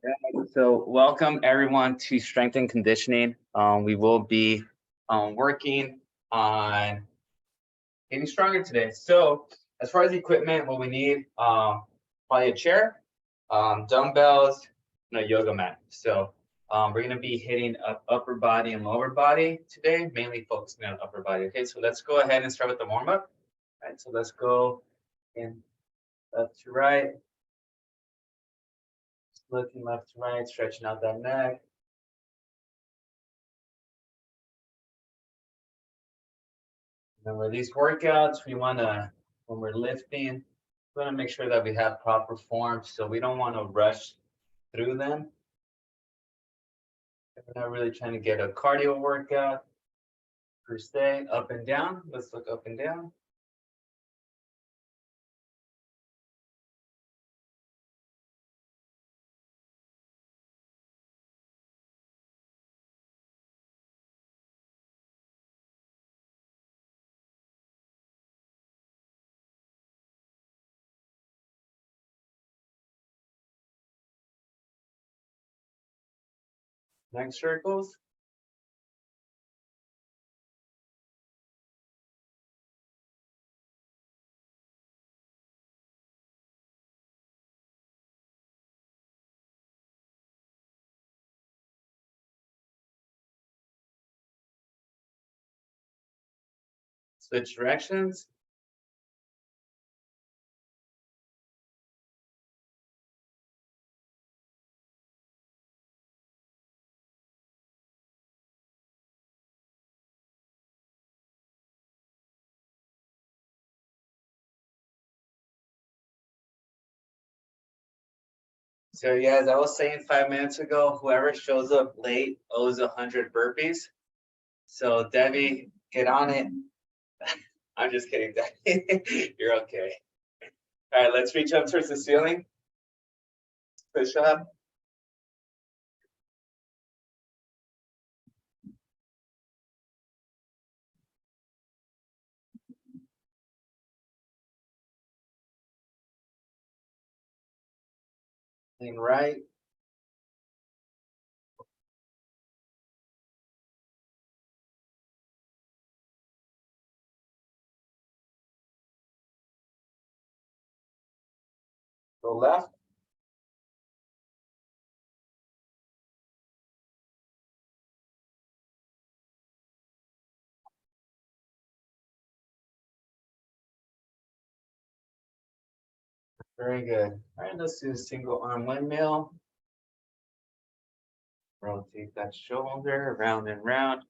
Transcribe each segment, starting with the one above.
Alright, so welcome everyone to Strength and Conditioning. We will be working on getting stronger today. So as far as equipment, what we need, probably a chair, dumbbells, and a yoga mat. So we're going to be hitting up upper body and lower body today, mainly focusing on upper body. Okay, so let's go ahead and start with the warm up. All right, so let's go in left to right, looking left to right, stretching out that neck. Remember these workouts, we want to, when we're lifting, we want to make sure that we have proper form. So we don't want to rush through them. We're not really trying to get a cardio workout per se. Up and down. Let's look up and down. Next circles. Switch directions. So yeah, as I was saying 5 minutes ago, whoever shows up late owes 100 burpees. So Debbie, get on it. I'm just kidding, Debbie. You're okay. All right, let's reach up towards the ceiling. Push up. Lean right. Go left. Very good. All right, let's do a single arm windmill. Rotate that shoulder round and round.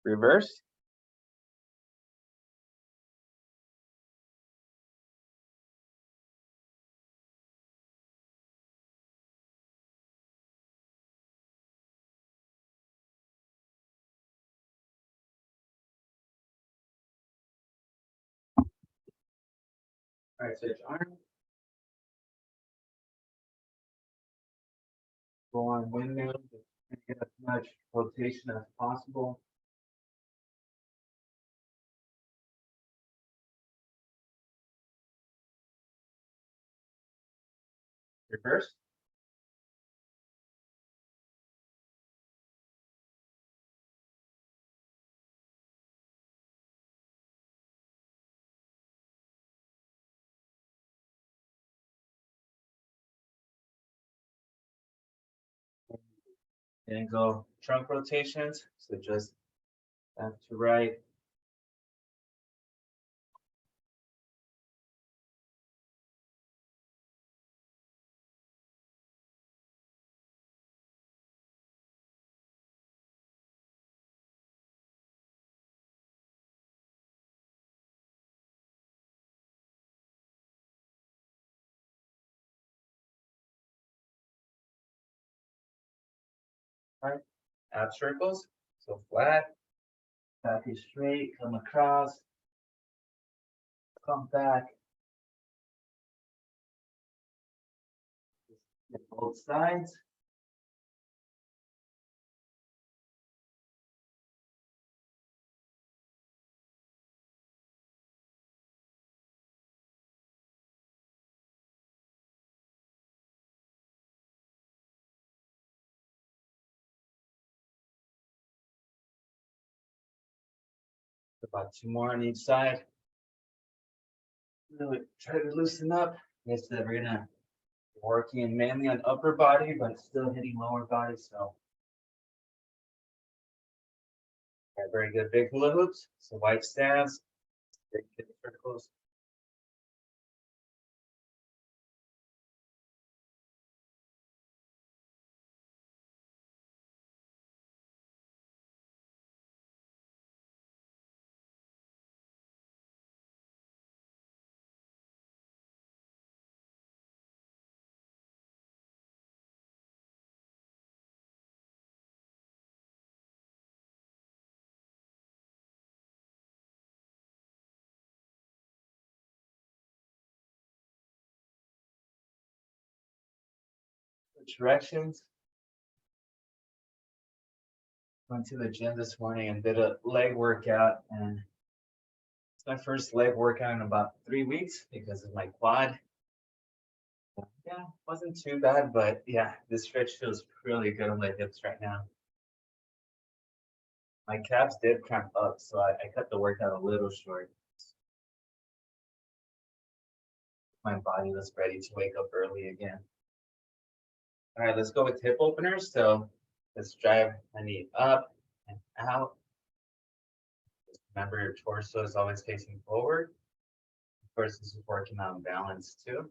Reverse. All right, switch arm. Go on windmill. Get as much rotation as possible. Reverse. And go trunk rotations. So just left to right. All right. Ab circles. So flat. Back is straight. Come across. Come back. Get both sides. About 2 more on each side. Really try to loosen up. Like I said, we're gonna be working mainly on upper body, but still hitting lower body. So, yeah, very good. Big hula hoops. So white stance, big circles. Switch directions. Went to the gym this morning and did a leg workout, and it's my first leg workout in about 3 weeks because of my quad. Yeah, wasn't too bad, but yeah, this stretch feels really good on my hips right now. My calves did cramp up, so I cut the workout a little short. My body was ready to wake up early again. All right, let's go with hip openers. So let's drive my knee up and out. Just remember your torso is always facing forward. Of course, this is working on balance too.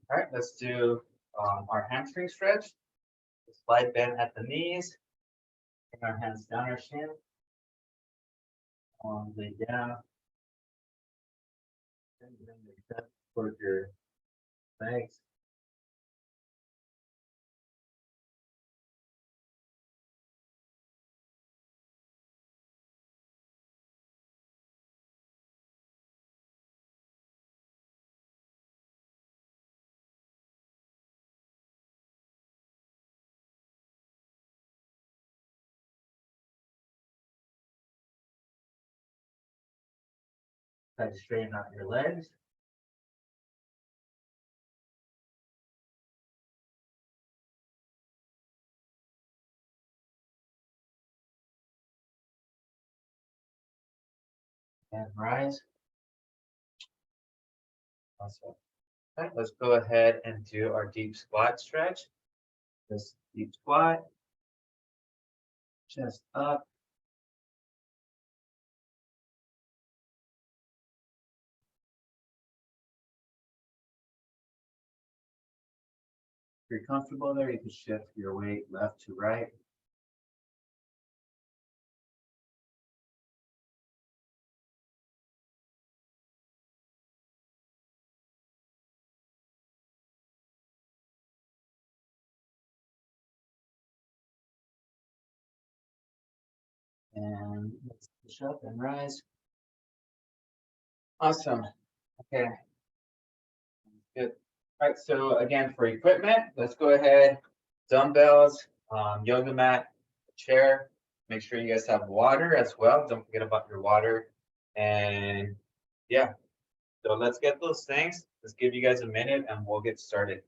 All right, let's do our hamstring stretch. Slide bend at the knees. Bring our hands down our shin. Lay down. And bring the chest toward your legs. Try to straighten out your legs. And rise. Awesome. All right, let's go ahead and do our deep squat stretch. This deep squat, chest up. If you're comfortable there, you can shift your weight left to right. And let's push up and rise. Awesome. Okay. Good. All right. So again, for equipment, let's go ahead. Dumbbells, yoga mat, chair. Make sure you guys have water as well. Don't forget about your water. And yeah, so let's get those things. Let's give you guys a minute and we'll get started.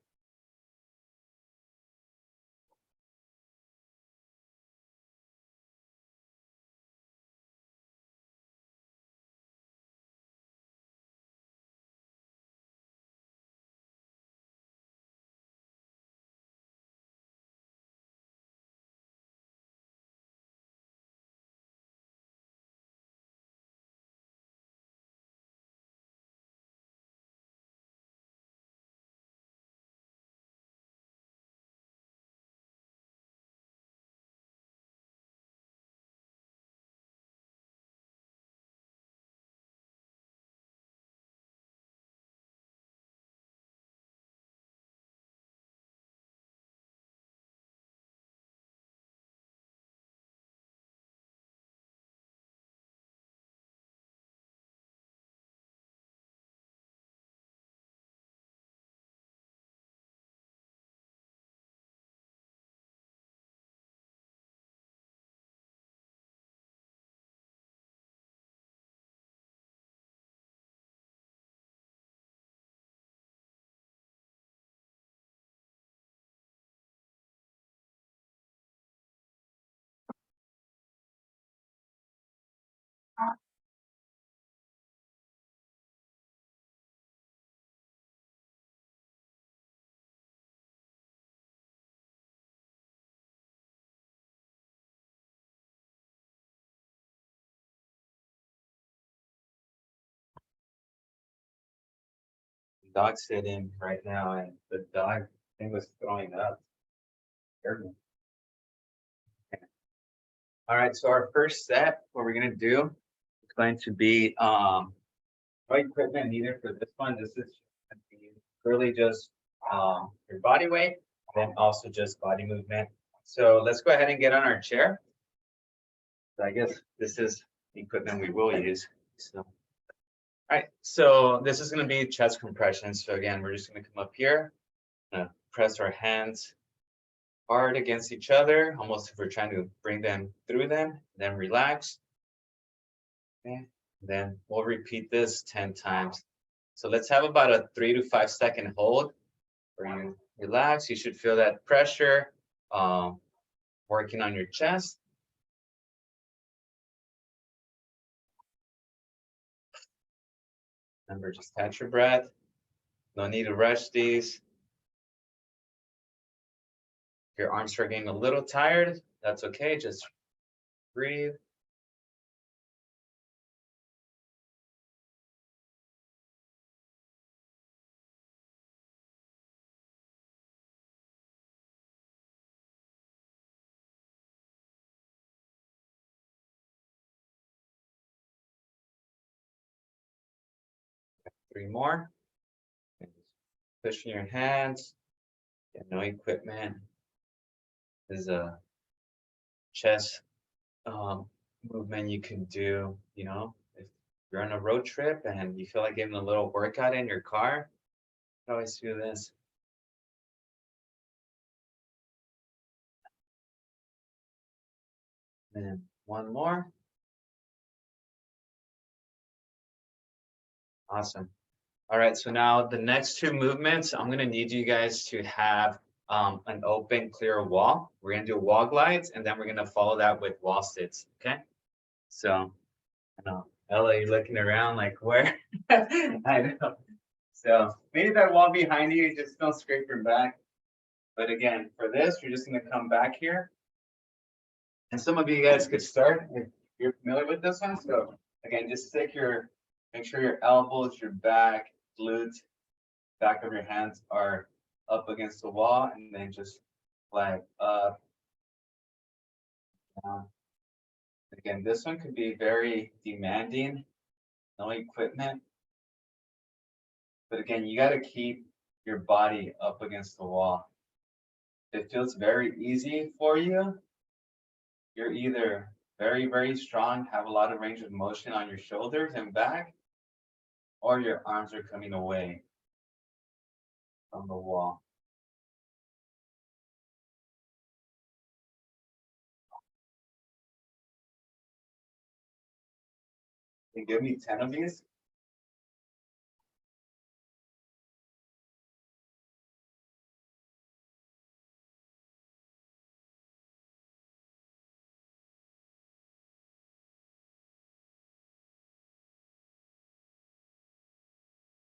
Dog sitting right now, and the dog thing was throwing up. Scared me. Okay. All right, so our first set, what we're gonna do is going to be no equipment needed for this one. This is gonna be really just your body weight, and then also just body movement. So let's go ahead and get on our chair. So I guess this is the equipment we will use. So, all right, so this is going to be chest compression. So again, we're just going to come up here, press our hands hard against each other, almost if we're trying to bring them through them, then relax. Okay, then we'll repeat this 10 times. So let's have about a 3 to 5 second hold. We're going to relax. You should feel that pressure working on your chest. Remember, just catch your breath. No need to rush these. If your arms are getting a little tired, that's okay. Just breathe. Three more. Pushing your hands. No equipment. This is a chest movement you can do, you know, if you're on a road trip and you feel like getting a little workout in your car, you can always do this. And one more. Awesome. All right, so now the next two movements, I'm gonna need you guys to have an open, clear wall. We're gonna do wall glides, and then we're gonna follow that with wall sits, okay? So, I know, Ella, you're looking around like, where? I know. So maybe that wall behind you, just don't scrape your back. But again, for this, you're just gonna come back here. And some of you guys could start if you're familiar with this one. So again, just make sure your elbows, your back, glutes, back of your hands are up against the wall, and then just flag up, down. Again, this one could be very demanding, no equipment. But again, you got to keep your body up against the wall. If it feels very easy for you, you're either very, very strong, have a lot of range of motion on your shoulders and back, or your arms are coming away from the wall. Can you give me 10 of these?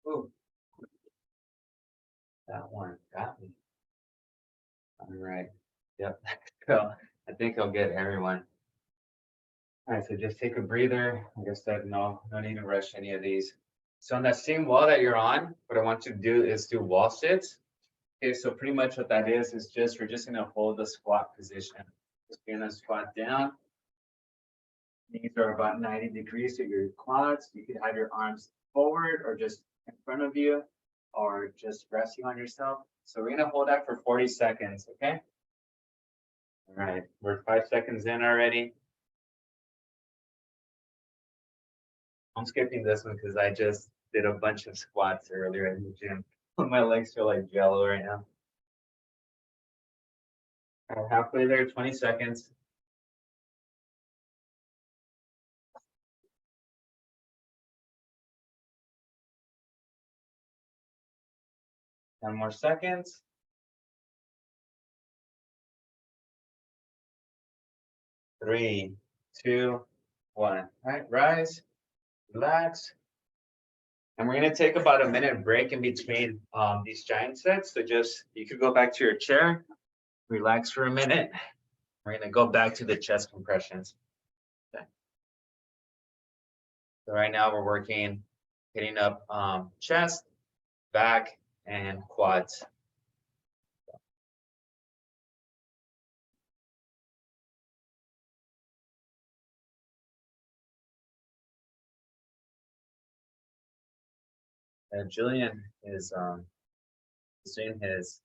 Ooh, that one got me. All right. Yep. So I think I'll get everyone. All right, so just take a breather. Like I said, no need to rush any of these. So on that same wall that you're on, what I want you to do is do wall sits. Okay, so pretty much what that is just we're just gonna hold the squat position. Just gonna squat down. Knees are about 90 degrees to your quads. You could have your arms forward or just in front of you, or just resting on yourself. So we're gonna hold that for 40 seconds, okay? All right, we're 5 seconds in already. I'm skipping this one because I just did a bunch of squats earlier in the gym. My legs feel like jello right now. All right, halfway there, 20 seconds. Ten more seconds. 3, 2, 1. All right, rise, relax. And we're gonna take about a minute break in between these giant sets. So just, you could go back to your chair, relax for a minute. We're gonna go back to the chest compressions. Okay. So right now we're working, hitting up chest, back, and quads. And Julian is doing his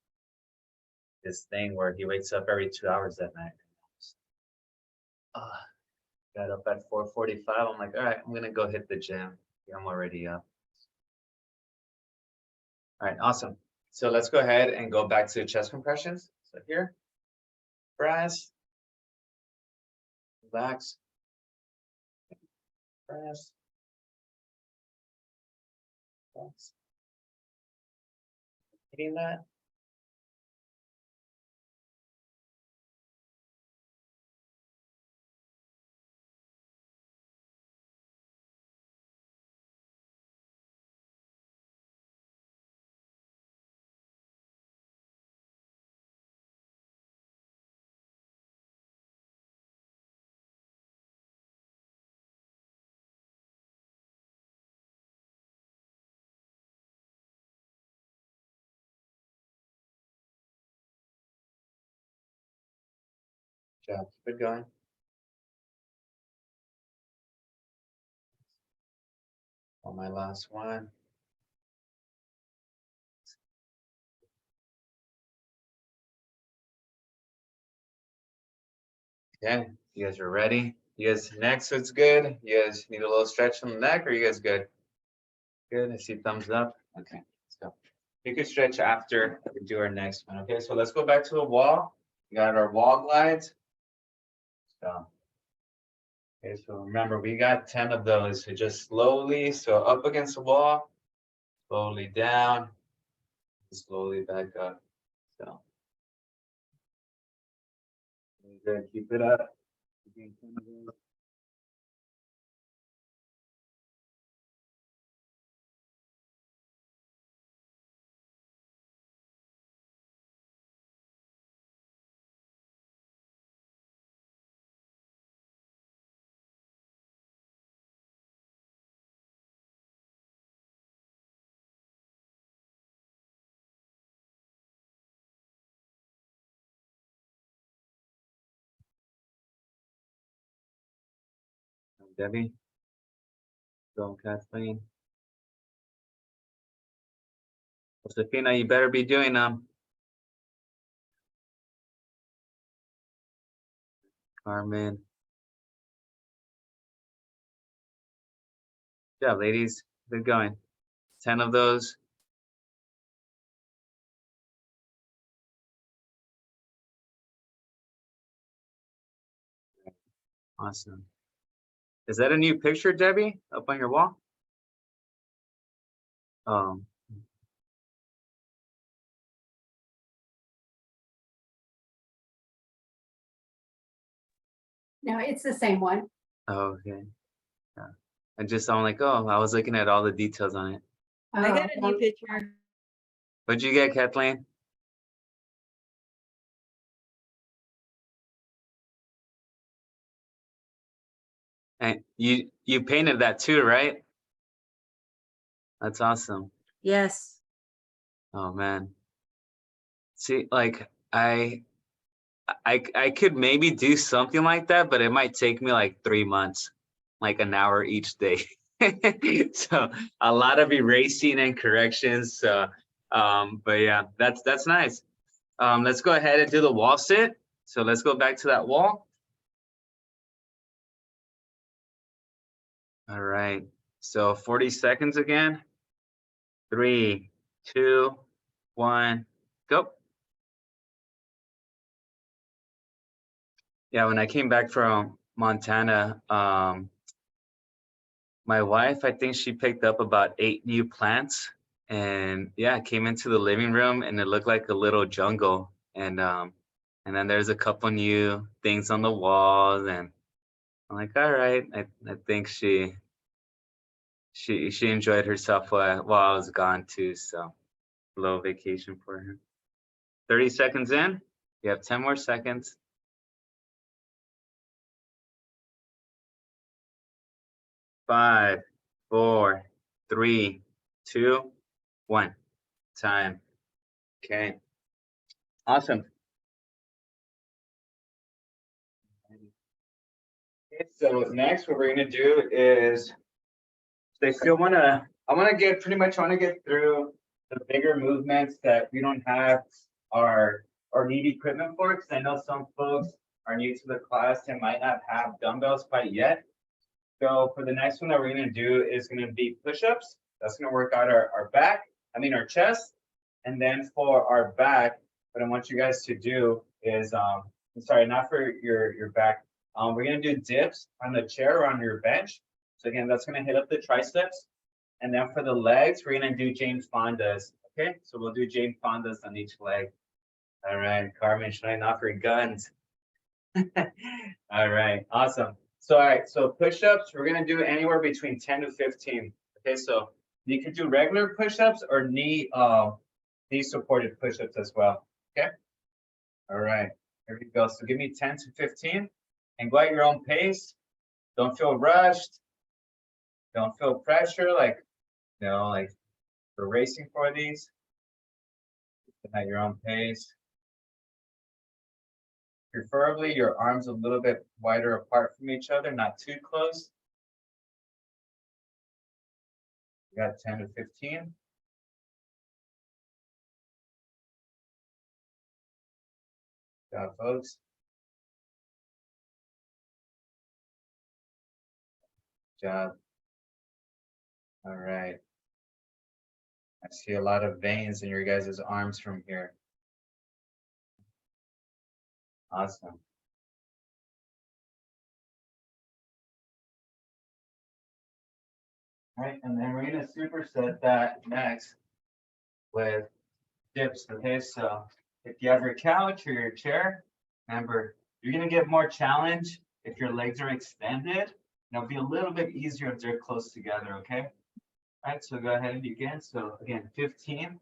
thing where he wakes up every 2 hours at night. Got up at 4:45. I'm like, all right, I'm gonna go hit the gym. Yeah, I'm already up. All right, awesome. So let's go ahead and go back to chest compressions. So here, press, relax, press, relax. Hitting that. Good job. Keep it going. On my last one. Okay, you guys are ready? You guys neck so it's good? You guys need a little stretch on the neck, or you guys good? Good, I see thumbs up. Okay, let's go. You can stretch after we do our next one. Okay, so let's go back to the wall. We got our wall glides. So, okay, so remember we got 10 of those. So just slowly, so up against the wall, slowly down, slowly back up. So good, keep it up. Debbie, go Kathleen. Josefina, you better be doing them. Carmen. Yeah, ladies, good going. 10 of those. Awesome. Is that a new picture, Debbie, up on your wall? Oh, No, it's the same one. oh, okay. Yeah. I'm like, oh, I was looking at all the details on it. I got a new picture. What'd you get, Kathleen? And you painted that too, right? That's awesome. Yes. Oh man. See, like I could maybe do something like that, but it might take me like 3 months, like an hour each day. So a lot of erasing and corrections. So, but yeah, that's nice. Let's go ahead and do the wall sit. So let's go back to that wall. All right. So 40 seconds again. 3, 2, 1, go. Yeah, when I came back from Montana, my wife, I think she picked up about 8 new plants, and yeah, I came into the living room and it looked like a little jungle. And then there's a couple new things on the walls, and I'm like, all right, I think she enjoyed herself while I was gone too. So a little vacation for her. 30 seconds in, you have 10 more seconds. 5, 4, 3, 2, 1. time. Okay. Awesome. Okay, so next what we're gonna do is I wanna get through the bigger movements that we don't have our need equipment for, because I know some folks are new to the class and might not have dumbbells quite yet. So for the next one that we're gonna do is gonna be push-ups. That's gonna work out our back, our chest. And then for our back, what I want you guys to do is, I'm sorry, not for your back. We're gonna do dips on the chair or on your bench. So again, that's gonna hit up the triceps. And then for the legs, we're gonna do Jane Fondas. Okay, so we'll do Jane Fondas on each leg. All right, Carmen, showing off her guns. All right, awesome. So, all right, so push-ups, we're gonna do anywhere between 10 to 15. Okay, so you could do regular push-ups or knee supported push-ups as well. Okay. All right, here we go. So give me 10 to 15 and go at your own pace. Don't feel rushed. Don't feel pressure like, like we're racing for these. At your own pace. Preferably your arms a little bit wider apart from each other, not too close. You got 10 to 15. Good job, folks. Good job. All right. I see a lot of veins in your guys' arms from here. Awesome. All right, and then we're gonna superset that next with dips. Okay, so if you have your couch or your chair, remember, you're gonna get more challenge if your legs are extended. And it'll be a little bit easier if they're close together, okay? All right, so go ahead and begin. So again, 15.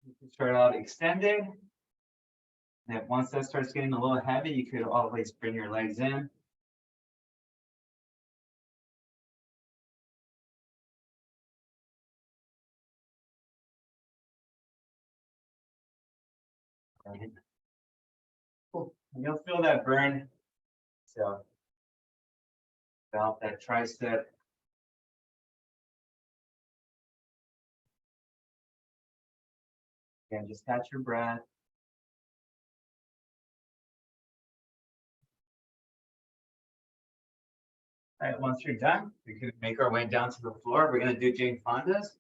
You can start out extended. And if once that starts getting a little heavy, you could always bring your legs in. Cool. And you'll feel that burn. So develop that tricep. Again, just catch your breath. All right, once you're done, we can make our way down to the floor. We're gonna do Jane Fondas.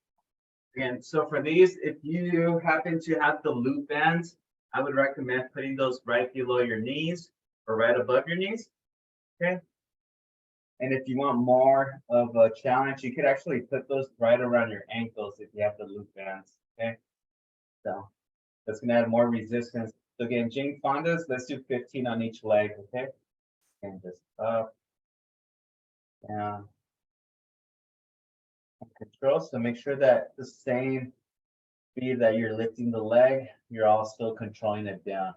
Again, so for these, if you happen to have the loop bands, I would recommend putting those right below your knees or right above your knees. Okay. And if you want more of a challenge, you could actually put those right around your ankles if you have the loop bands. Okay. So that's gonna add more resistance. So again, Jane Fondas, let's do 15 on each leg. Okay. And just up, down, and control. So make sure that the same speed that you're lifting the leg, you're also controlling it down.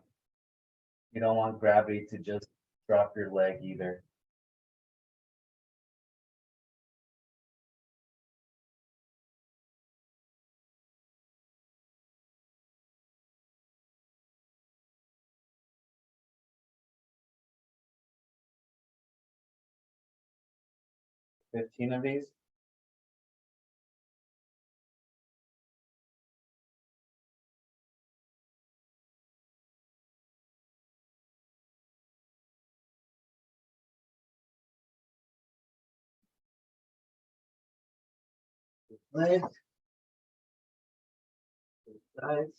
You don't want gravity to just drop your leg either. Okay. 15 of these. Legs, sides,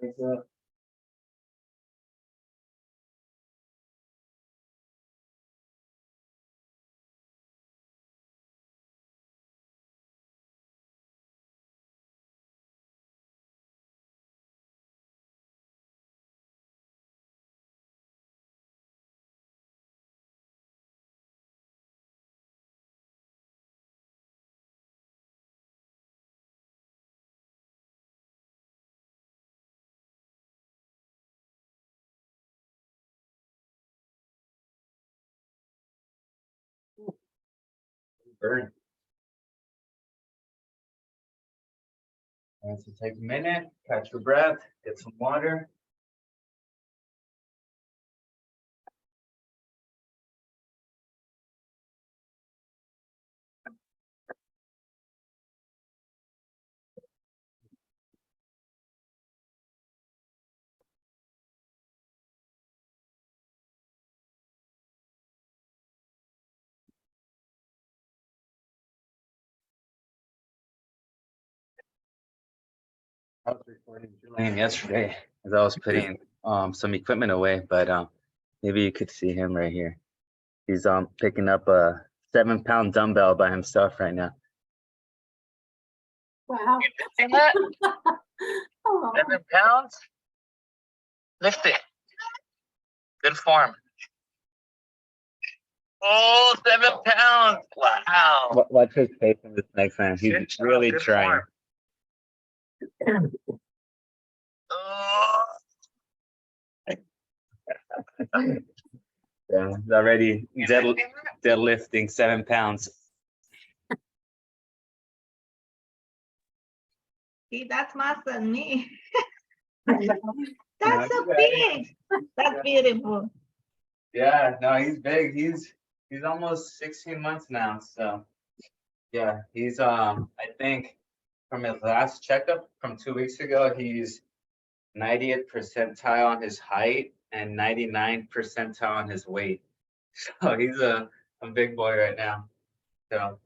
legs up. burn. And so take a minute, catch your breath, get some water. I was recording Julian yesterday as I was putting some equipment away, but maybe you could see him right here. He's picking up a 7-pound dumbbell by himself right now. Wow. See that? Oh, 7 pounds? Lift it. Good form. Oh, 7 pounds. Wow. Watch his face in this next time. He's Good job, really good trying. form. Oh, Yeah, he's already deadlifting 7 pounds. See, that's more than me. Yeah, That's so you got big. That's beautiful. Yeah, no, he's big. He's almost 16 months now. So yeah, he's I think from his last checkup from 2 weeks ago, he's 90th percentile on his height and 99th percentile on his weight. So he's a big boy right now. So all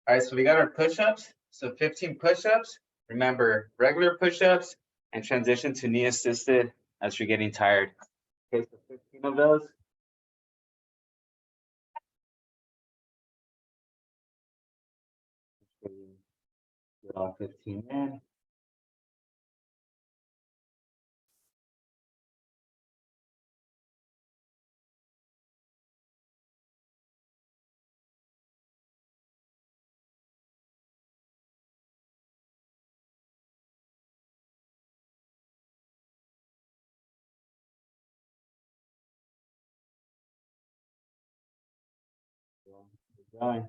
right, so we got our push-ups. So 15 push-ups. Remember, regular push-ups and transition to knee assisted as you're getting tired. Okay, so 15 of those. Get all 15 in. Keep going.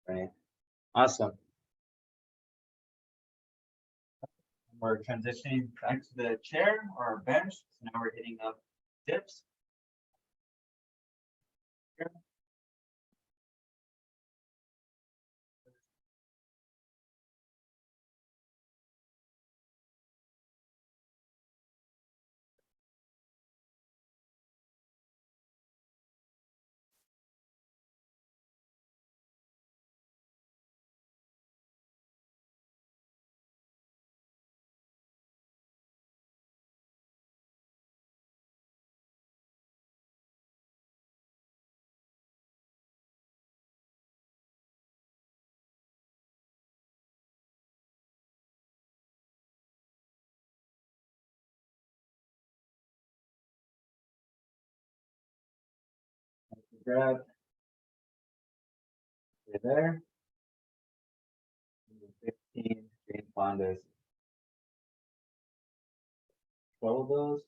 Right. Awesome. We're transitioning back to the chair or our bench. So now we're hitting up dips. Grab. Stay there. 15 green fondas. 12 of those.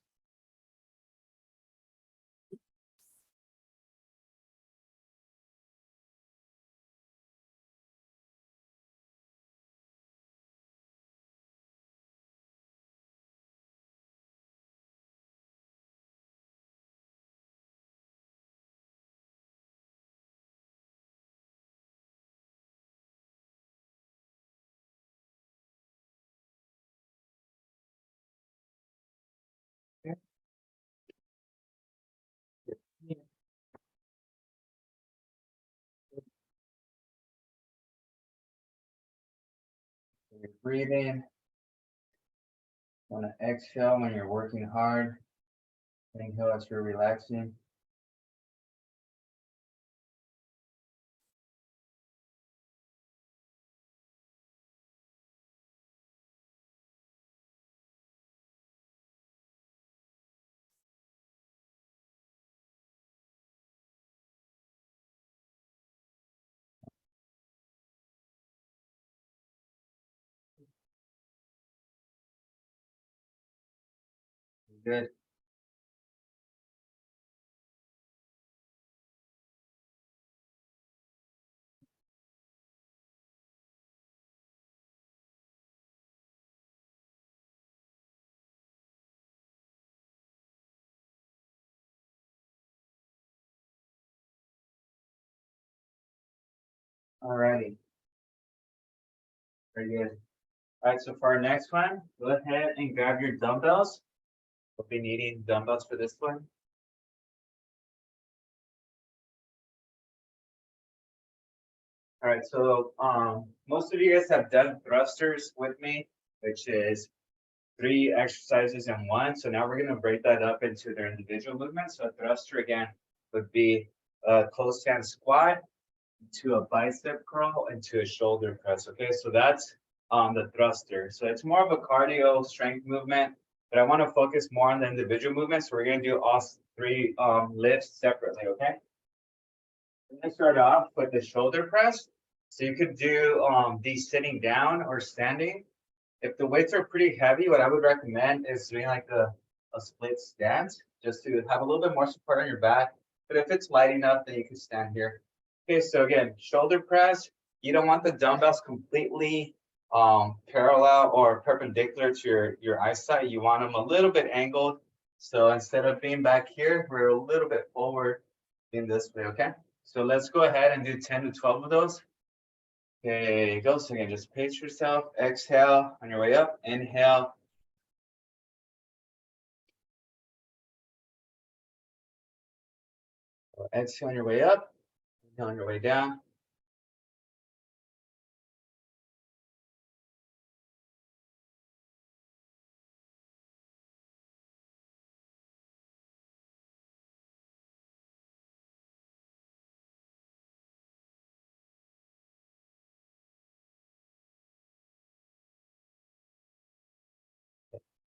Okay. 15. So you're breathing. Want to exhale when you're working hard. Inhale as you're relaxing. Good. Alrighty. Very good. All right, so for our next one, go ahead and grab your dumbbells. We'll be needing dumbbells for this one. All right, so most of you guys have done thrusters with me, which is 3 exercises in one. So now we're going to break that up into their individual movements. So a thruster again would be a close hand squat to a bicep curl into a shoulder press. Okay, so that's the thruster. So it's more of a cardio strength movement, but I want to focus more on the individual movement. So we're going to do all 3 lifts separately. Okay. Let's start off with the shoulder press. So you could do these sitting down or standing. If the weights are pretty heavy, what I would recommend is doing like a split stance, just to have a little bit more support on your back. But if it's light enough, then you can stand here. Okay, so again, shoulder press. You don't want the dumbbells completely parallel or perpendicular to your eyesight. You want them a little bit angled. So instead of being back here, we're a little bit forward in this way, okay? So let's go ahead and do 10 to 12 of those. Okay, there you go. So again, just pace yourself. Exhale on your way up. Inhale. Exhale on your way up. Inhale on your way down.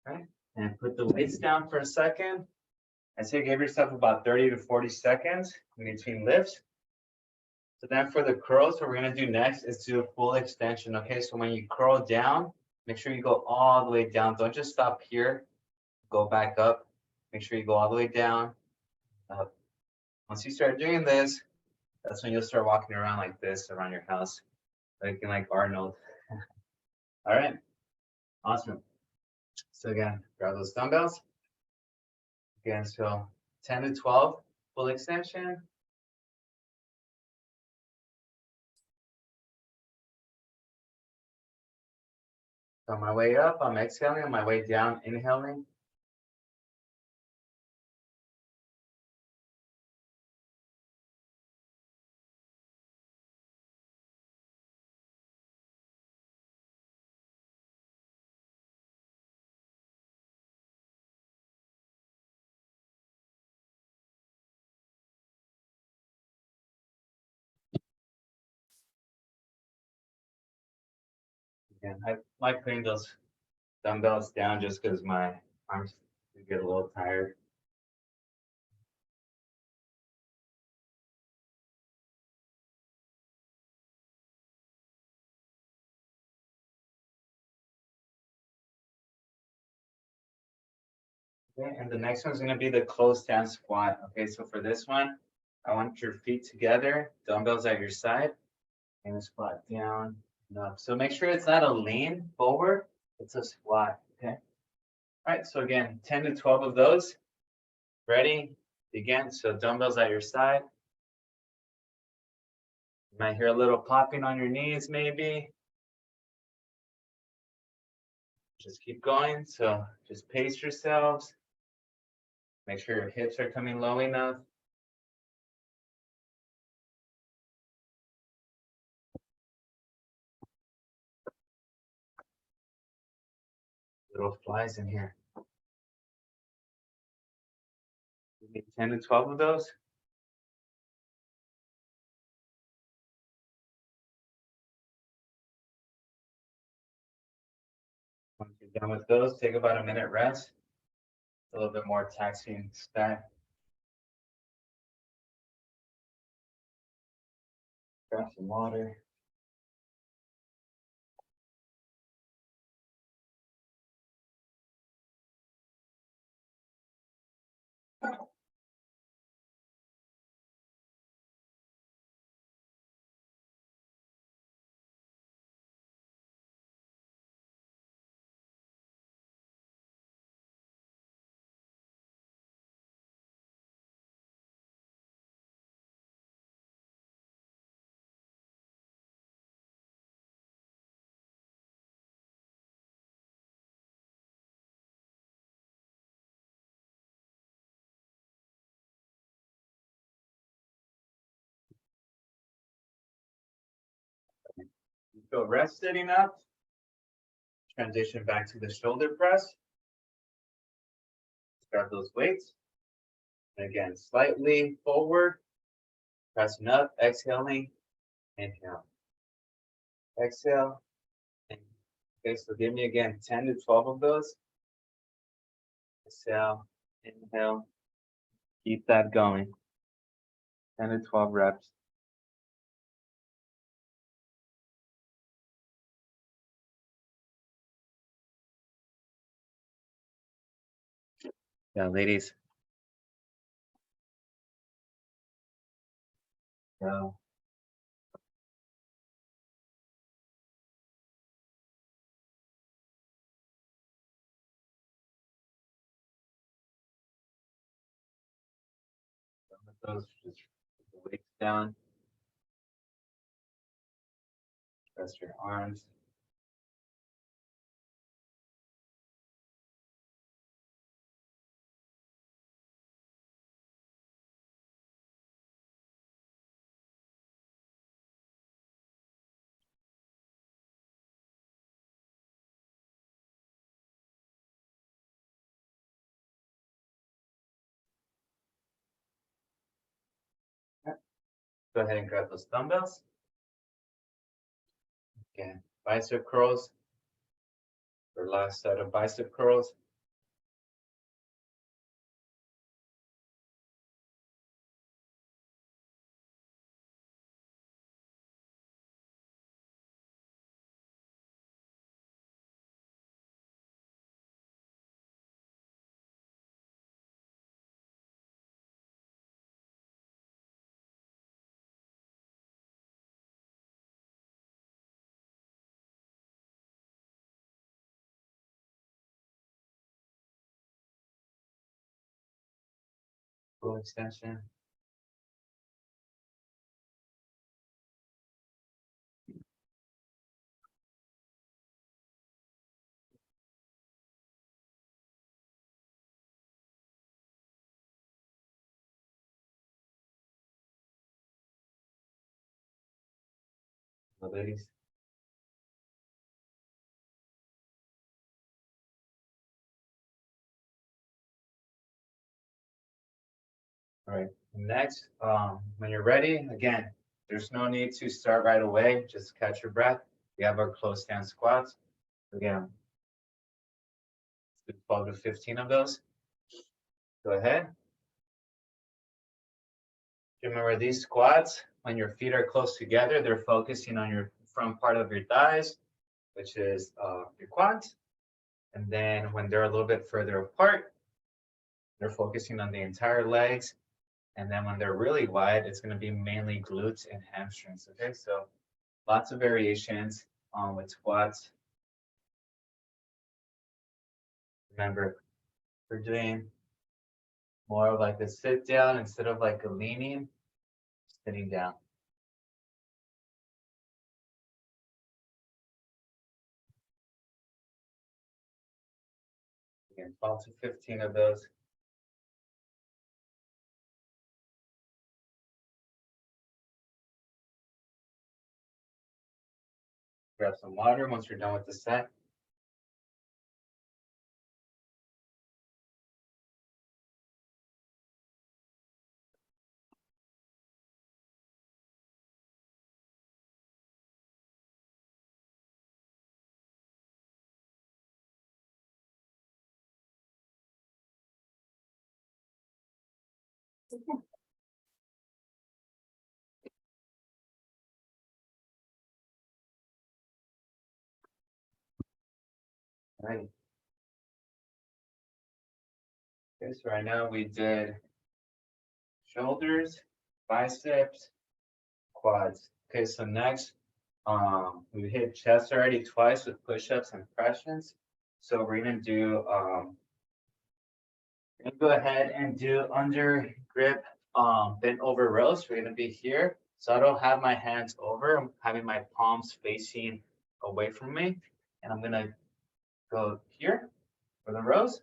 Okay, and put the weights down for a second. And say give yourself about 30 to 40 seconds in between lifts. So then for the curls, what we're going to do next is do a full extension. Okay, so when you curl down, make sure you go all the way down. Don't just stop here. Go back up. Make sure you go all the way down. Up. Once you start doing this, that's when you'll start walking around like this around your house, looking like Arnold. All right, awesome. So again, grab those dumbbells. Again, so 10 to 12, full extension. So on my way up, I'm exhaling. On my way down, inhaling. Again, I like putting those dumbbells down just because my arms get a little tired. Okay, and the next one's gonna be the closed hand squat. Okay, so for this one, I want your feet together, dumbbells at your side, and squat down and up. So make sure it's not a lean forward, it's a squat, okay? All right, so again, 10 to 12 of those. Ready? Begin. So dumbbells at your side. You might hear a little popping on your knees, maybe. Just keep going. So just pace yourselves. Make sure your hips are coming low enough. Little flies in here. You need 10 to 12 of those. Once you're done with those, take about a minute rest. A little bit more taxing stack. Grab some water. feel rest sitting up. Transition back to the shoulder press. Grab those weights. And again, slightly forward, pressing up, exhaling, inhale. Exhale. Okay, so give me again 10 to 12 of those. Exhale, inhale. Keep that going. 10 to 12 reps. Yeah, ladies. Go. Those just put the weights down. Rest your arms. Go ahead and grab those dumbbells. Again, bicep curls. Your last set of bicep curls. Full extension. Ladies. All right, next, when you're ready, again, there's no need to start right away, just catch your breath. We have our close stance squats. Again, 12 to 15 of those. Go ahead. Remember these squats, when your feet are close together, they're focusing on your front part of your thighs, which is your quads. And then when they're a little bit further apart, they're focusing on the entire legs. And then when they're really wide, it's going to be mainly glutes and hamstrings. Okay, so lots of variations with squats. Remember, we're doing more of like a sit down instead of like a leaning, sitting down. Again, 12 to 15 of those. Grab some water once you're done with the set. All right. Okay, so right now we did shoulders, biceps, quads. Okay, so next, we hit chest already twice with push-ups and pressions. So we're gonna do, go ahead and do under grip, bent over rows. We're gonna be here. So I don't have my hands over, I'm having my palms facing away from me. And I'm gonna go here for the rows.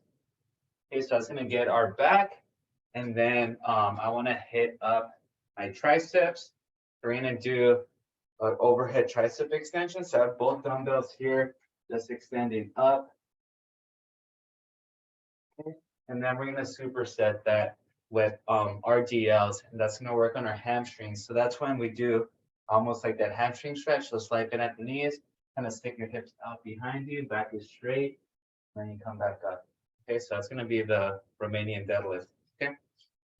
Okay, so that's gonna get our back. And then I wanna hit up my triceps. We're gonna do overhead tricep extension. So I have both dumbbells here, just extending up. Okay. And then we're gonna superset that with RDLs, and that's gonna work on our hamstrings. So that's when we do almost like that hamstring stretch. So slide in at the knees, kind of stick your hips out behind you, back is straight, then you come back up. Okay, so that's gonna be the Romanian deadlift. Okay.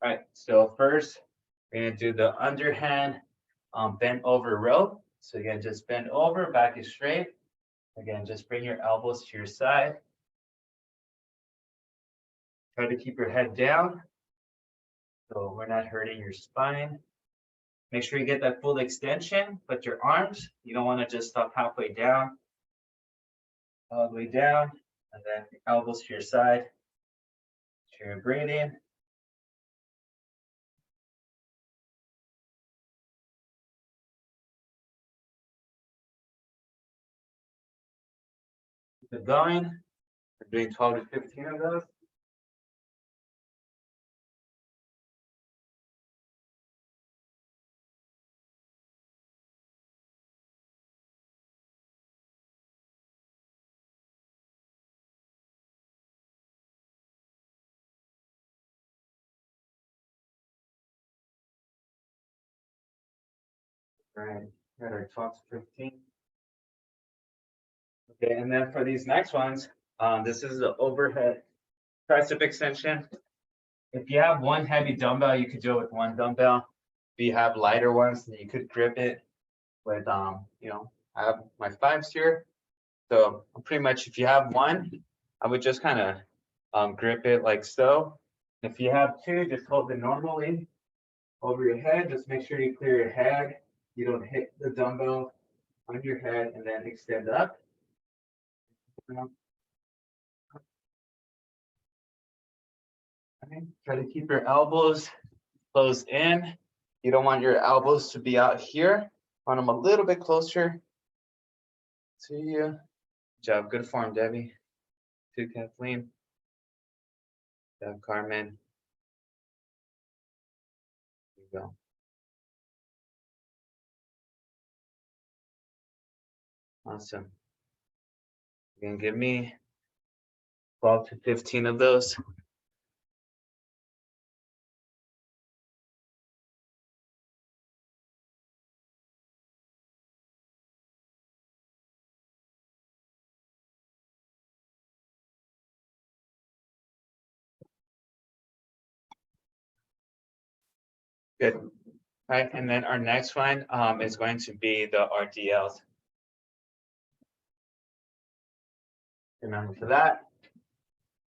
All right, so first we're gonna do the underhand bent over row. So again, just bend over, back is straight. Again, just bring your elbows to your side. Try to keep your head down so we're not hurting your spine. Make sure you get that full extension, but your arms, you don't want to just stop halfway down, all the way down, and then elbows to your side. So you're breathing. Keep it going. We're doing 12 to 15 of those. All right, got our 12 to 15. Okay, and then for these next ones, this is the overhead tricep extension. If you have one heavy dumbbell, you could do it with one dumbbell. If you have lighter ones, then you could grip it with, you know, I have my 5s here. So pretty much if you have one, I would just kind of grip it like so. If you have two, just hold it normally over your head. Just make sure you clear your head. You don't hit the dumbbell on your head and then extend up. Okay. Try to keep your elbows closed in. You don't want your elbows to be out here. Want them a little bit closer to you. Good job. Good form, Debbie. To Kathleen. Good job, Carmen. There you go. Awesome. You can give me 12 to 15 of those. Good. All right, and then our next one is going to be the RDLs. Remember for that,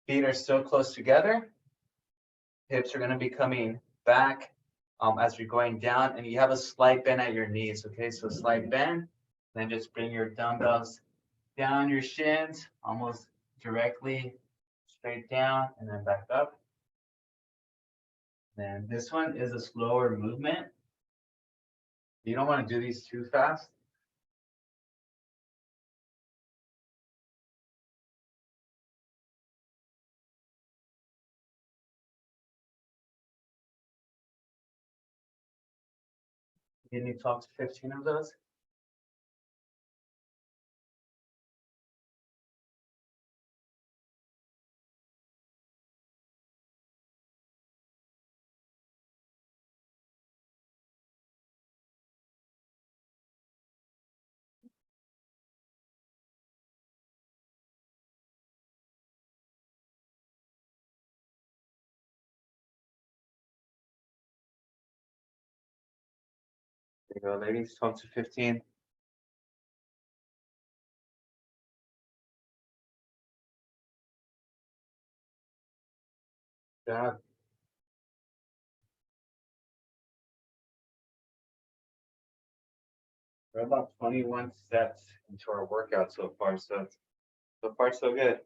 feet are still close together. Hips are going to be coming back as you're going down, and you have a slight bend at your knees. Okay, so slight bend, then just bring your dumbbells down your shins, almost directly straight down, and then back up. Then this one is a slower movement. You don't want to do these too fast. You need 12 to 15 of those. There you go, ladies, 12 to 15. Good job. We're about 21 sets into our workout so far, so far so good.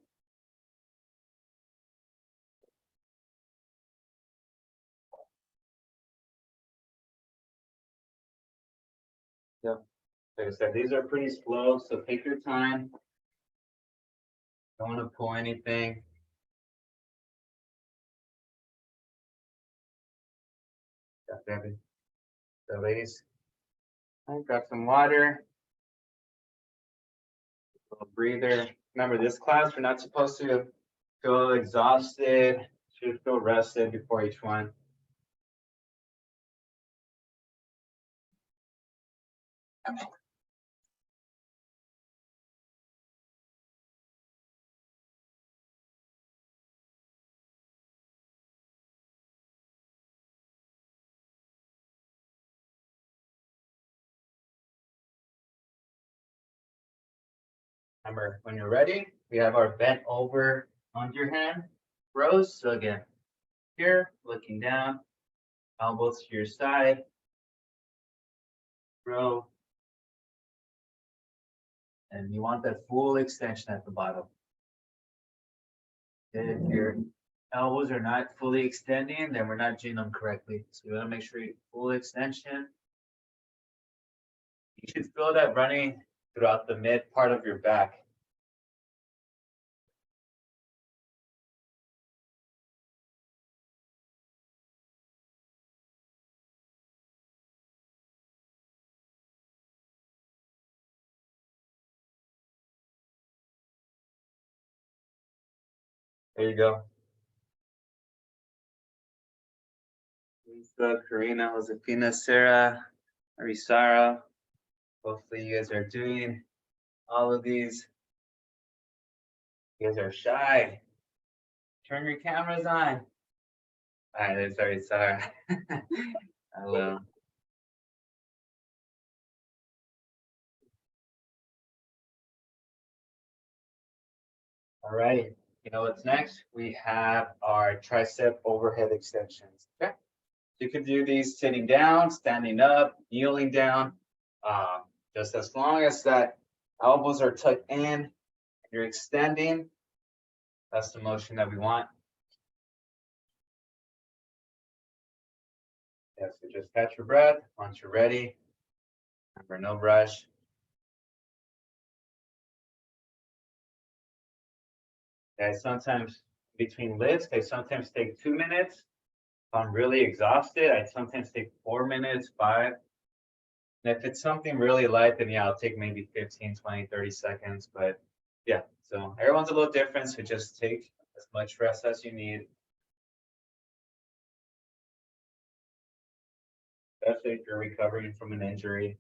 Yeah, like I said, these are pretty slow, so take your time. Don't want to pull anything. Yeah, Debbie. So ladies, All right, grab some water. A little breather. Remember, this class, we're not supposed to feel exhausted. Should feel rested before each one. Remember, when you're ready, we have our bent over underhand rows. So again, here, looking down, elbows to your side, row. And you want that full extension at the bottom. If your elbows are not fully extending, then we're not doing them correctly. So you want to make sure you full extension. You should feel that running throughout the mid part of your back. There you go. Lisa, Karina, Josefina, Sarah, Arisara. Hopefully you guys are doing all of these. You guys are shy. Turn your cameras on. All right, there's Arisara. Hello. All right. You know what's next? We have our tricep overhead extensions. Okay. You can do these sitting down, standing up, kneeling down. Just as long as that elbows are tucked in, you're extending. That's the motion that we want. Yeah, so just catch your breath once you're ready. Remember, no rush. Okay, sometimes between lifts, they sometimes take 2 minutes. If I'm really exhausted, I sometimes take 4 minutes, 5. And if it's something really light, then yeah, I'll take maybe 15, 20, 30 seconds. But yeah, so everyone's a little different. So just take as much rest as you need. Especially if you're recovering from an injury.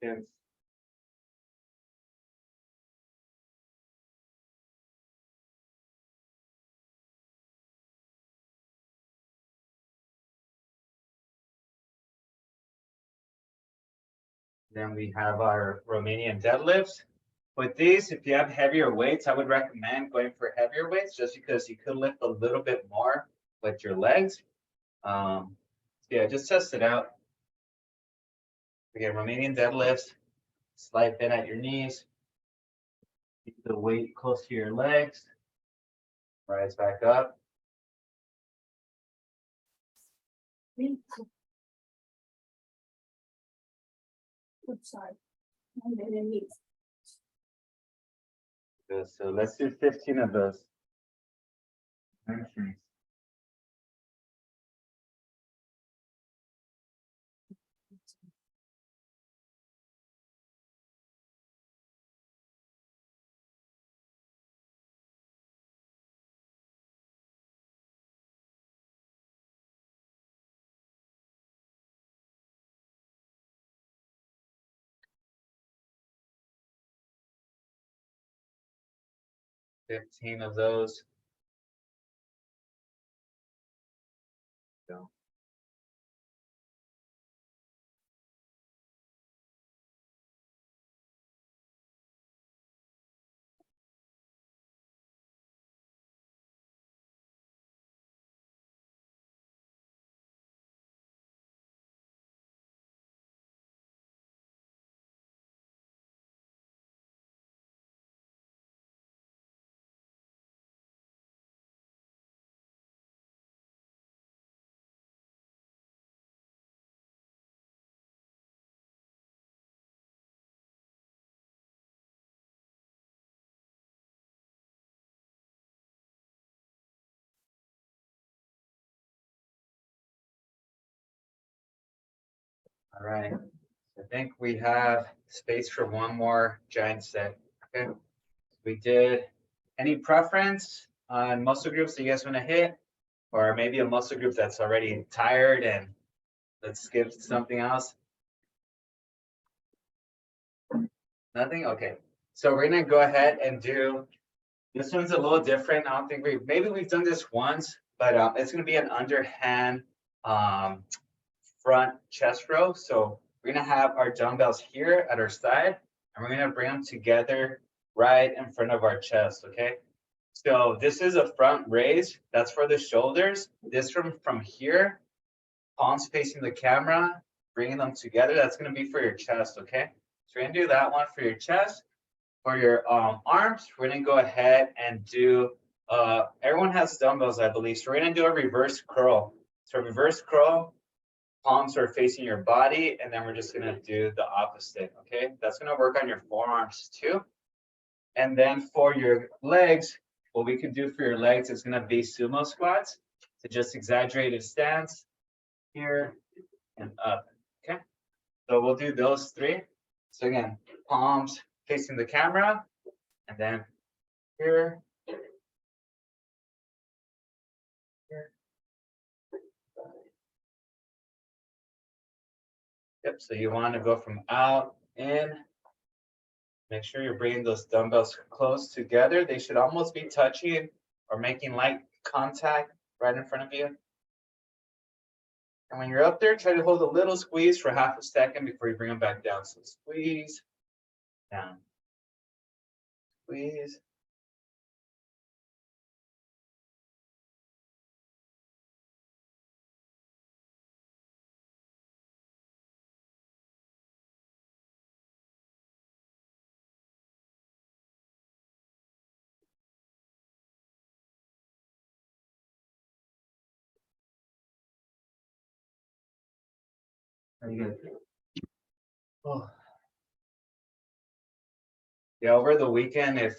Seconds. Then we have our Romanian deadlifts. With these, if you have heavier weights, I would recommend going for heavier weights just because you could lift a little bit more with your legs. So yeah, just test it out. Again, Romanian deadlifts, slight bend at your knees. Keep the weight close to your legs. Rise back up. Oops, sorry. I didn't mean- Good. So let's do 15 of those. Hamstrings. Fifteen of those. Go. All right. I think we have space for one more giant set. Okay. We did. Any preference on muscle groups that you guys want to hit? Or maybe a muscle group that's already tired and let's skip something else? Nothing? Okay. So we're gonna go ahead and do, this one's a little different. I don't think maybe we've done this once, but it's gonna be an underhand front chest row. So we're gonna have our dumbbells here at our side, and we're gonna bring them together right in front of our chest, okay? So this is a front raise, that's for the shoulders. This from here, palms facing the camera, bringing them together, that's gonna be for your chest, okay? So we're gonna do that one for your chest. For your arms, we're gonna go ahead and do, everyone has dumbbells, I believe. So we're gonna do a reverse curl. So reverse curl, palms are facing your body, and then we're just gonna do the opposite, okay? That's gonna work on your forearms too. And then for your legs, what we can do for your legs is gonna be sumo squats. So just exaggerated stance here and up, okay? So we'll do those three. So again, palms facing the camera, and then here, here. Yep, so you want to go from out, in. Make sure you're bringing those dumbbells close together. They should almost be touching or making light contact right in front of you. And when you're up there, try to hold a little squeeze for half a second before you bring them back down. So squeeze, down, squeeze. Very good. Oh. Yeah, over the weekend, if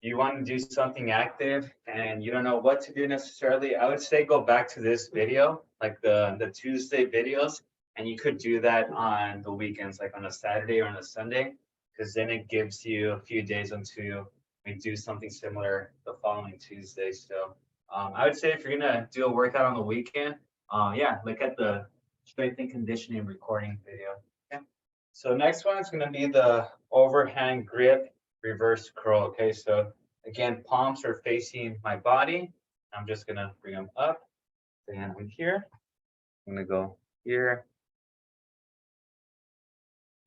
you want to do something active and you don't know what to do necessarily, I would say go back to this video, like the Tuesday videos, and you could do that on the weekends, like on a Saturday or on a Sunday, because then it gives you a few days until we do something similar the following Tuesday. So I would say if you're gonna do a workout on the weekend, yeah, look at the strength and conditioning recording video. Okay. So next one is gonna be the overhand grip reverse curl. Okay, so again, palms are facing my body. I'm just gonna bring them up. The hand in here. I'm gonna go here.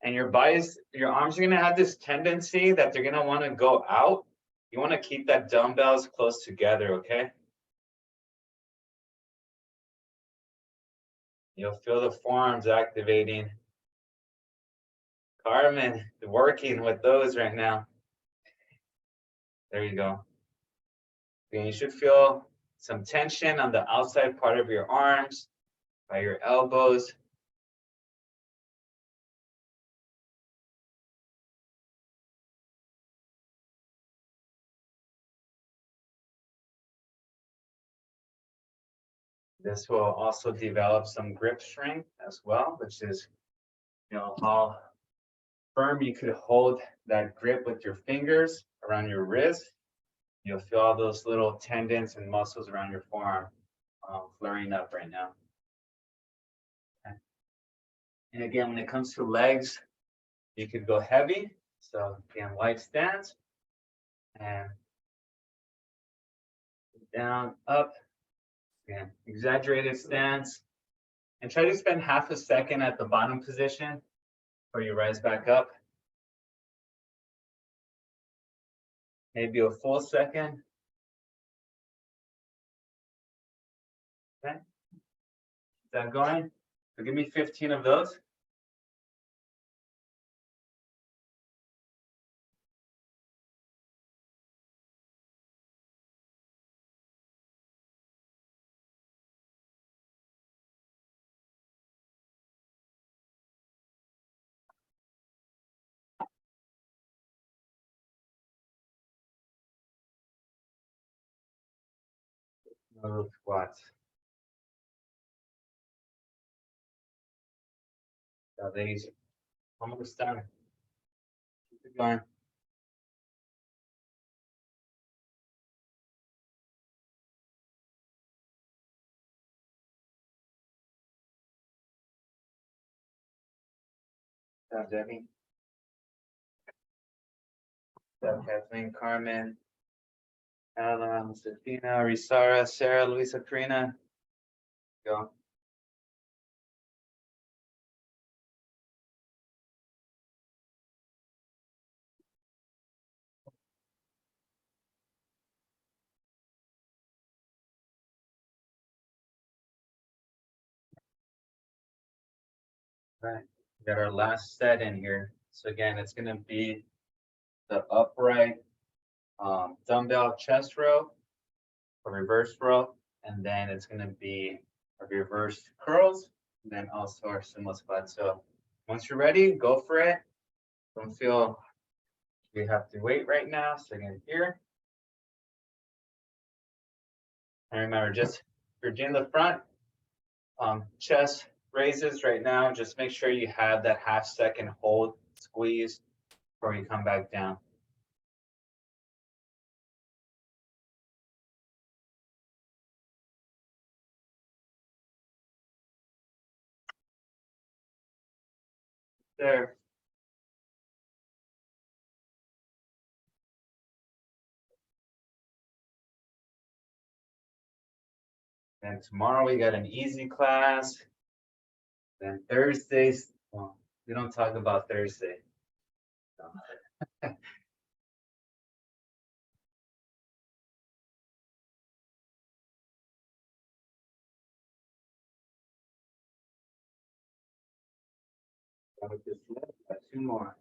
And your arms are gonna have this tendency that they're gonna want to go out. You want to keep that dumbbells close together, okay? You'll feel the forearms activating. Carmen, working with those right now. There you go. And you should feel some tension on the outside part of your arms, by your elbows. This will also develop some grip strength as well, which is, how firm you could hold that grip with your fingers around your wrist. You'll feel all those little tendons and muscles around your forearm flaring up right now. Okay. And again, when it comes to legs, you could go heavy. So again, light stance and down, up. Again, exaggerated stance. And try to spend half a second at the bottom position before you rise back up. Maybe a full second. Okay. Is that going? So give me 15 of those. Those squats. Ladies, almost done. Keep it going. Debbie. Kathleen, Carmen, Alan, Safina, Risara, Sarah, Luisa, Karina. Go. Right. We got our last set in here. So again, it's gonna be the upright dumbbell chest row, a reverse row, and then it's gonna be a reverse curls, and then also our sumo squat. So once you're ready, go for it. Don't feel we have to wait right now. So again, here. And remember, just if you're doing the front, chest raises right now, just make sure you have that half-second hold, squeeze before you come back down. There. And tomorrow we got an easy class. Then Thursdays, well, we don't talk about Thursday. So. Got two more.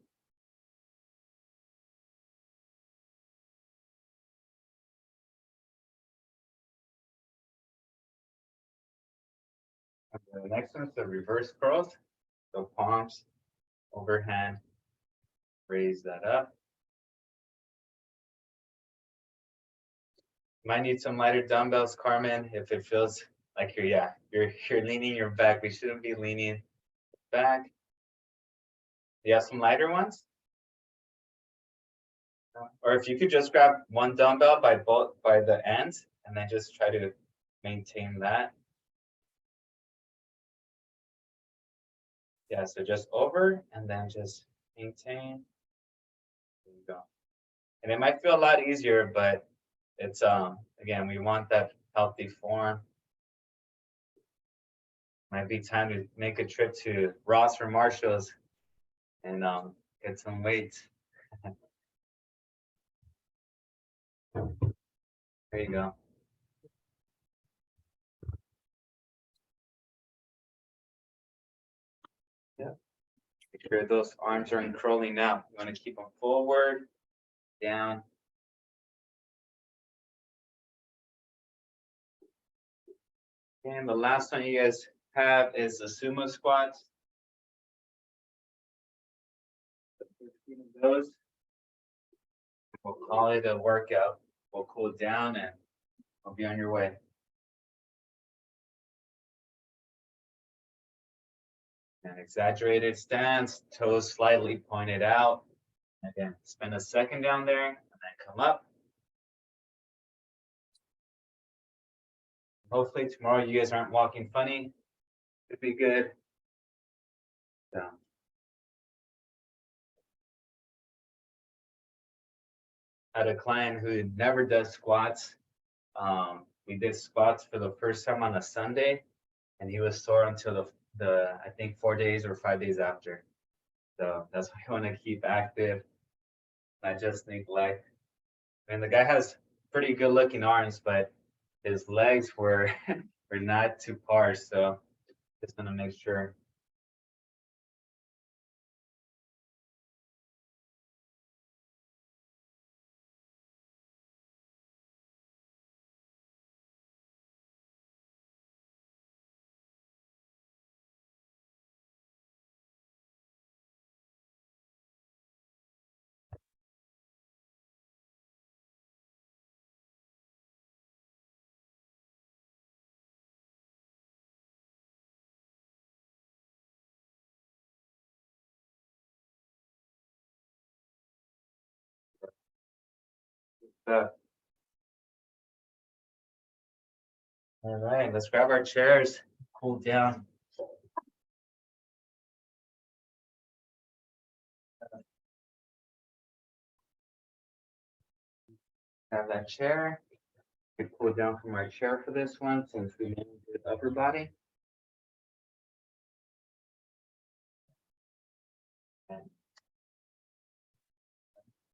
Okay, the next one is the reverse curls. So palms, overhand, raise that up. Might need some lighter dumbbells, Carmen, if it feels like you're leaning your back. We shouldn't be leaning back. Do you have some lighter ones? Or if you could just grab one dumbbell by the ends and then just try to maintain that. Yeah, so just over and then just maintain. There you go. And it might feel a lot easier, but it's again, we want that healthy form. Might be time to make a trip to Ross or Marshall's and get some weights. There you go. Yeah. Make sure those arms are curling out. You want to keep them forward, down. And the last one you guys have is the sumo squats. 15 of those. We'll call it a workout. We'll cool down and we'll be on your way. An exaggerated stance, toes slightly pointed out. Again, spend a second down there and then come up. Hopefully tomorrow you guys aren't walking funny. Could be good. So. I had a client who never does squats. We did squats for the first time on a Sunday, and he was sore until the I think 4 days or 5 days after. So that's why I want to keep active, not just neglect. And the guy has pretty good looking arms, but his legs were were not too par. So just want to make sure. All right, let's grab our chairs, cool down. Have that chair. We cool down from our chair for this one since we didn't do the upper body.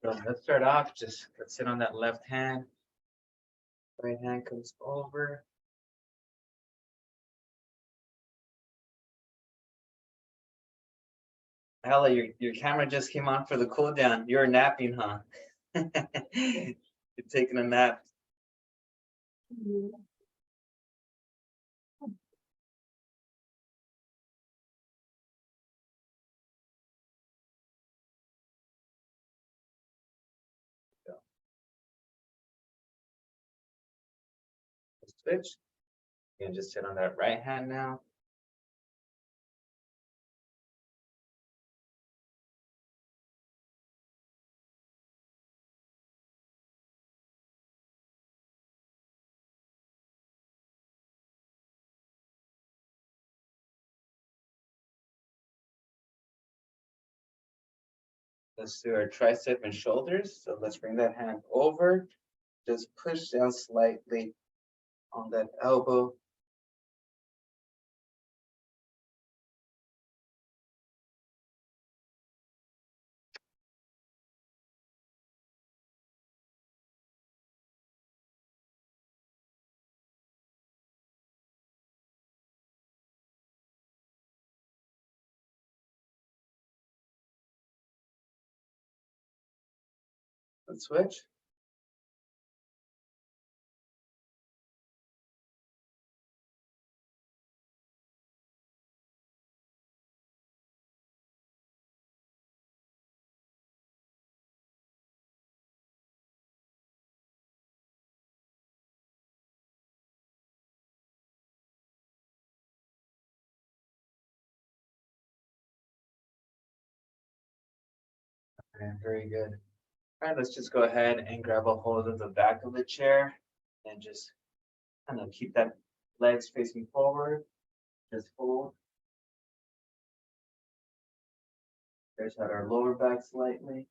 So let's start off, just let's sit on that left hand. Right hand comes over. Ella, your camera just came on for the cool down. You're napping, huh? You're taking a nap. Switch. You can just sit on that right hand now. Let's do our tricep and shoulders. So let's bring that hand over. Just push down slightly on that elbow. Let's switch. Okay, very good. All right, let's just go ahead and grab a hold of the back of the chair and just kind of keep that legs facing forward. Just hold. There's at our lower back slightly.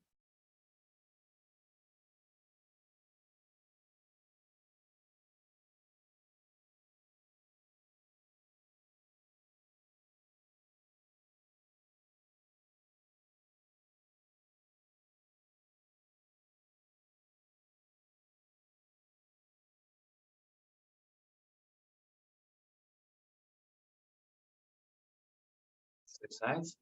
Switch sides.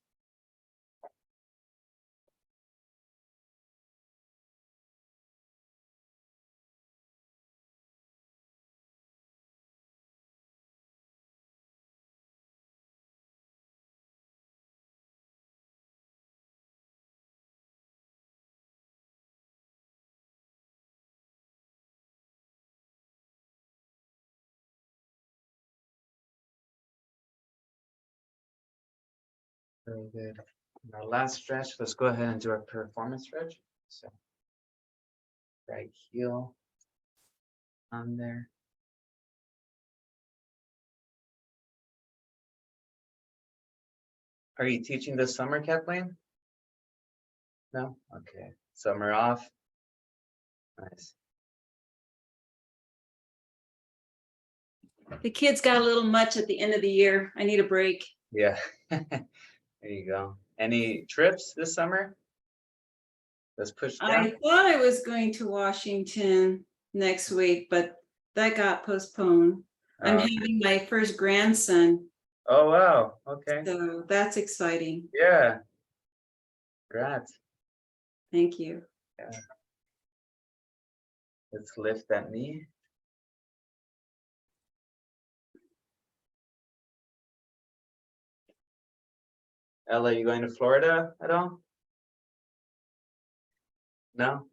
Very good. And our last stretch, let's go ahead and do our performance stretch. So, right heel on there. Are you teaching this summer, Kathleen? No? Okay. Summer off. Nice. The kids got a little much at the end of the year. I need a break. Yeah. There you go. Any trips this summer? Let's push I down. thought I was going to Washington next week, but that got postponed. I'm Uh, having my first grandson, oh, wow. Okay. so that's exciting. Yeah. Congrats. Thank you. Let's lift that knee. Ella, you going to Florida at all? No?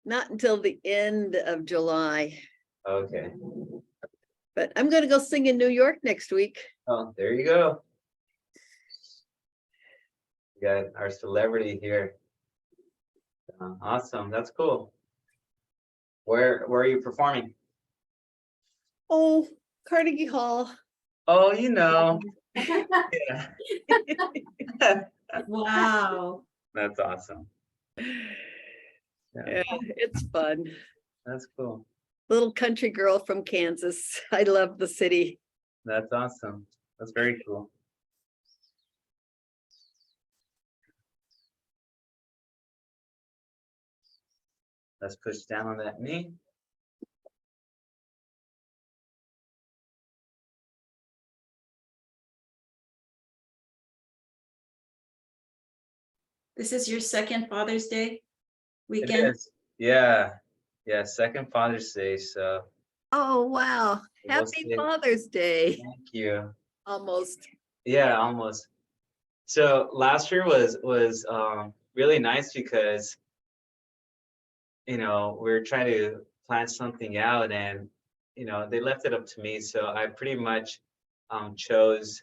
Not until the end of July, Okay. but I'm gonna go sing in New York next week. Oh, there you go. We got our celebrity here. Awesome. That's cool. Where are you performing? Oh, Carnegie Hall. Oh, you know. Yeah. Wow. That's awesome. Yeah, it's fun. That's cool. Little country girl from Kansas. I love the city. That's awesome. That's very cool. Let's push down on that knee. This is your second Father's Day It weekend? is. Yeah. Yeah, second Father's Day. So Oh, wow. We'll Happy see. Father's Day. thank you. Almost. Yeah, almost. So last year was really nice because we're trying to plan something out, and they left it up to me. So I pretty much chose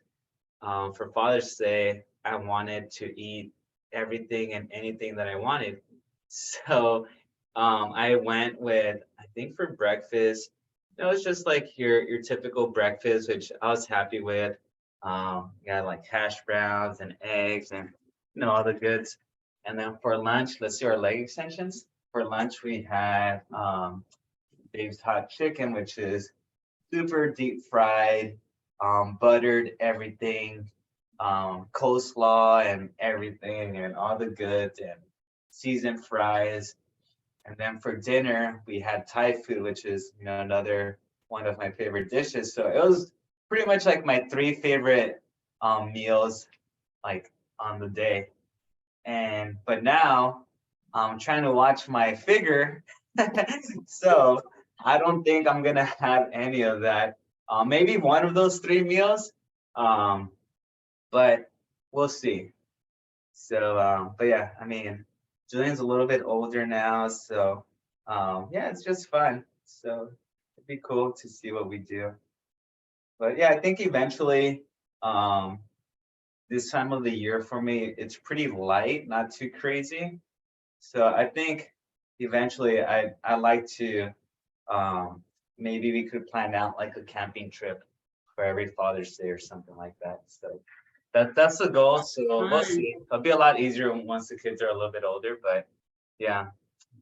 for Father's Day, I wanted to eat everything and anything that I wanted. So I went with, I think for breakfast, it was just like your typical breakfast, which I was happy with. Got like hash browns and eggs and all the goods. And then for lunch, let's see our leg extensions. For lunch, we had Dave's hot chicken, which is super deep fried, buttered everything, coleslaw and everything, and all the goods and seasoned fries. And then for dinner, we had Thai food, which is another one of my favorite dishes. So it was pretty much like my 3 favorite meals, like on the day. But now I'm trying to watch my figure, so I don't think I'm gonna have any of that. Maybe one of those 3 meals, but we'll see. So, but yeah, I mean, Julian's a little bit older now, so yeah, it's just fun. So it'd be cool to see what we do. But yeah, I think eventually, this time of the year for me, it's pretty light, not too crazy. So I think eventually I like to maybe we could plan out like a camping trip for every Father's Day or something like that. So that's the goal. So we'll Fun. see. It'll be a lot easier once the kids are a little bit older, but yeah.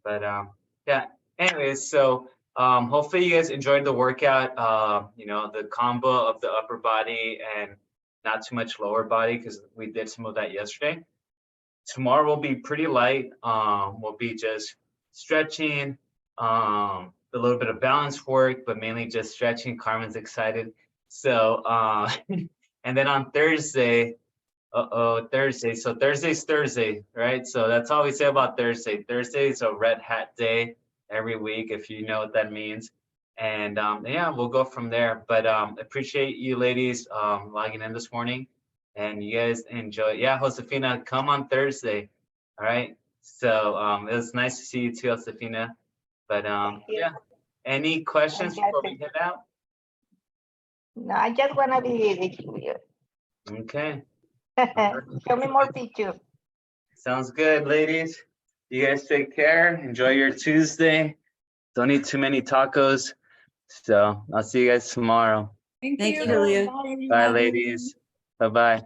But yeah. Anyways, so hopefully you guys enjoyed the workout. The combo of the upper body and not too much lower body, because we did some of that yesterday. Tomorrow will be pretty light. We'll be just stretching, a little bit of balance work, but mainly just stretching. Carmen's excited. So and then on Thursday, Thursday. So Thursday's Thursday, right? So that's all we say about Thursday. Thursday is a red hat day every week, if you know what that means. And yeah, we'll go from there. But appreciate you ladies logging in this morning, and you guys enjoy. Yeah, Josefina, come on Thursday. All right. So it was nice to see you too, Josefina. But yeah, any questions before we head out? No, I just wanna be with you. Okay. Show me more pictures. Sounds good, ladies. You guys take care. Enjoy your Tuesday. Don't eat too many tacos. So I'll see you guys tomorrow. Thank you, Julio. Bye, ladies. Bye-bye.